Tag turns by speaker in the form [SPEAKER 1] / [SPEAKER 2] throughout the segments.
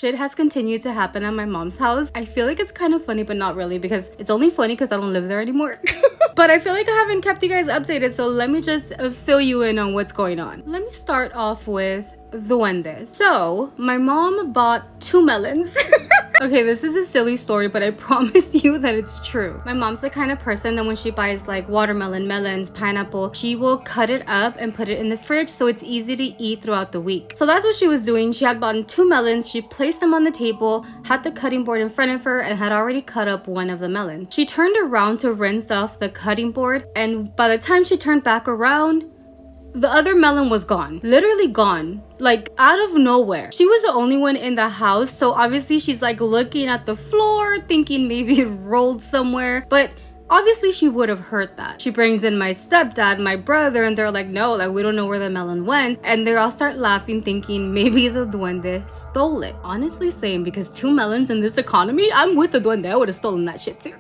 [SPEAKER 1] shit has continued to happen at my mom's house. I feel like it's kind of funny, but not really, because it's only funny because I don't live there anymore. But I feel like I haven't kept you guys updated, so let me just fill you in on what's going on. Let me start off with duendes. So my mom bought 2 melons. Okay, this is a silly story, but I promise you that it's true. My mom's the kind of person that when she buys like watermelon, melons, pineapple, she will cut it up and put it in the fridge so it's easy to eat throughout the week. So that's what she was doing. She had bought 2 melons, she placed them on the table, had the cutting board in front of her, and had already cut up one of the melons. She turned around to rinse off the cutting board, and by the time she turned back around, the other melon was gone. Literally gone. Like out of nowhere. She was the only one in the house, so obviously she's like looking at the floor thinking maybe it rolled somewhere, but obviously she would have heard that. She brings in my stepdad, my brother, and they're like, no, like we don't know where the melon went. And they all start laughing thinking maybe the duende stole it. Honestly, same, because 2 melons in this economy, I'm with the duende. I would have stolen that shit too.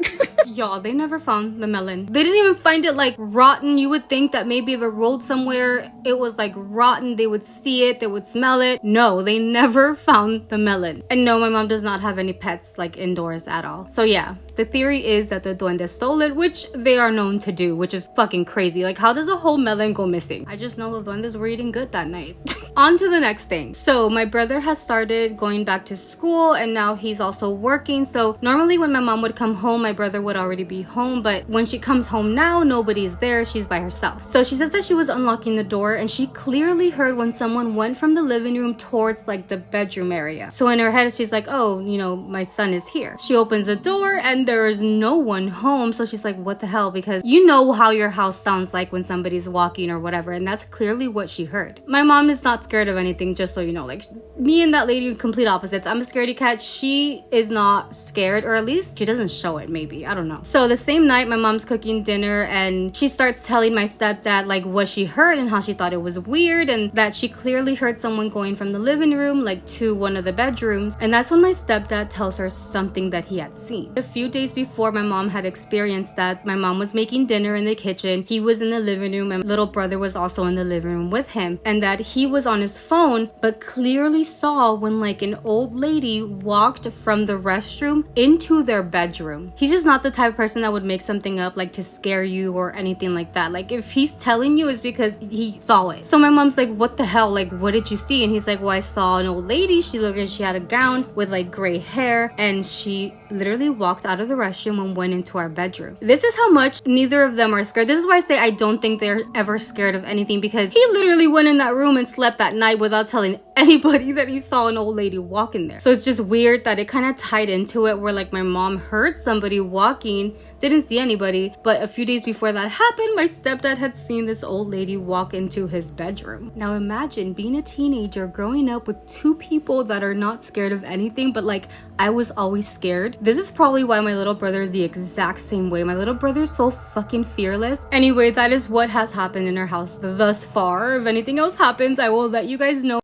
[SPEAKER 1] Y'all, they never found the melon. They didn't even find it like rotten. You would think that maybe if it rolled somewhere, it was like rotten, they would see it, they would smell it. No, they never found the melon. And no, my mom does not have any pets like indoors at all. So yeah, the theory is that the duende stole it, which they are known to do, which is fucking crazy. Like, how does a whole melon go missing? I just know the duendes were eating good that night. On to the next thing. So my brother has started going back to school, and now he's also working. So normally when my mom would come home, my brother would already be home, but when she comes home now, nobody's there. She's by herself. So she says that she was unlocking the door, and she clearly heard when someone went from the living room towards like the bedroom area. So in her head, she's like, oh, you know, my son is here. She opens the door and there is no one home. So she's like, what the hell? Because you know how your house sounds like when somebody's walking or whatever, and that's clearly what she heard. My mom is not scared of anything, just so you know. Like, me and that lady, complete opposites. I'm a scaredy cat. She is not scared, or at least she doesn't show it, maybe. I don't know. So the same night, my mom's cooking dinner, and she starts telling my stepdad like what she heard and how she thought it was weird, and that she clearly heard someone going from the living room like to one of the bedrooms. And that's when my stepdad tells her something that he had seen. A few days before my mom had experienced that, my mom was making dinner in the kitchen. He was in the living room, and little brother was also in the living room with him, and that he was on his phone but clearly saw when like an old lady walked from the restroom into their bedroom. He's just not the type of person that would make something up like to scare you or anything like that. Like, if he's telling you, it's because he saw it. So my mom's like, what the hell? Like, what did you see? And he's like, well, I saw an old lady. She looked like she had a gown with like gray hair, and she literally walked out of the restroom and went into our bedroom. This is how much neither of them are scared. This is why I say I don't think they're ever scared of anything, because he literally went in that room and slept that night without telling anybody that he saw an old lady walk in there. So it's just weird that it kind of tied into it, where like my mom heard somebody walking, didn't see anybody, but a few days before that happened, my stepdad had seen this old lady walk into his bedroom. Now imagine being a teenager growing up with 2 people that are not scared of anything, but like I was always scared. This is probably why my little brother is the exact same way. My little brother is so fucking fearless. Anyway, that is what has happened in our house thus far. If anything else happens, I will let you guys know.